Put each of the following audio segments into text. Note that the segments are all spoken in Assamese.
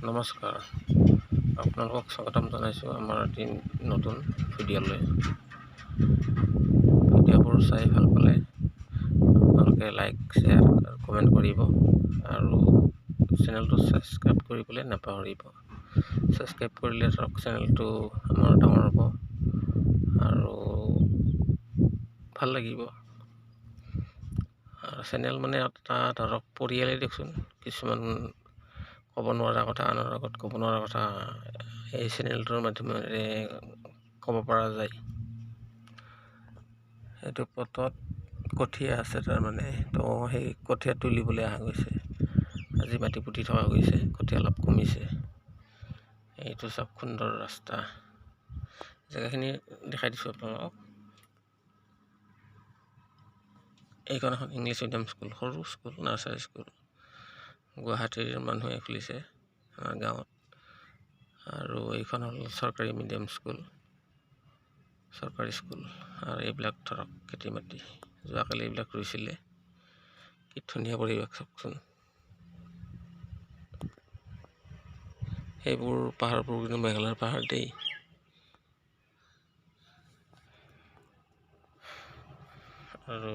নমস্কাৰ, আপোনালোকক স্বাগতম জনাইছোঁ আমাৰ এটি নতুন ভিডিঅ'লৈ। ভিডিঅ'বোৰ চাই ভাল পালে আপোনালোকে লাইক, শ্বেয়াৰ আৰু কমেণ্ট কৰিব আৰু চেনেলটো ছাবস্ক্ৰাইব কৰিবলৈ নাপাহৰিব। ছাবস্ক্ৰাইব কৰিলে ধৰক চেনেলটো আমাৰ ডাঙৰ হ'ব আৰু ভাল লাগিব। চেনেল মানে এটা ধৰক পৰিয়ালেই দিয়কচোন, কিছুমান ক'ব নোৱাৰা কথা, আনৰ আগত ক'ব নোৱাৰা কথা এই চেনেলটোৰ মাধ্যমেৰে ক'ব পৰা যায়। সেইটো পথত কঠীয়া আছে তাৰমানে, তো সেই কঠীয়া তুলিবলৈ অহা গৈছে। আজি মাটি পুতি থকা গৈছে, কঠীয়া অলপ কমিছে। এইটো চব সুন্দৰ ৰাস্তা, জেগাখিনি দেখাই দিছোঁ আপোনালোকক। এইখন এখন ইংলিছ মিডিয়াম স্কুল, সৰু স্কুল, নাৰ্চাৰী স্কুল। গুৱাহাটীৰ মানুহে খুলিছে আমাৰ গাঁৱত। আৰু এইখন হ'ল চৰকাৰী মিডিয়াম স্কুল, চৰকাৰী স্কুল। আৰু এইবিলাক ধৰক খেতি মাটি, যোৱাকালি এইবিলাক ৰুইছিলে। কি ধুনীয়া পৰিৱেশ চাওকচোন। সেইবোৰ পাহাৰবোৰ কিন্তু মেঘালয়ৰ পাহাৰ দেই। আৰু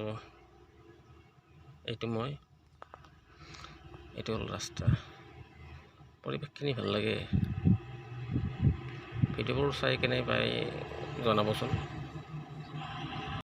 এইটো হ'ল ৰাস্তা। পৰিৱেশখিনি ভাল লাগে। ভিডিঅ'বোৰ চাই কেনে পাই জনাবচোন।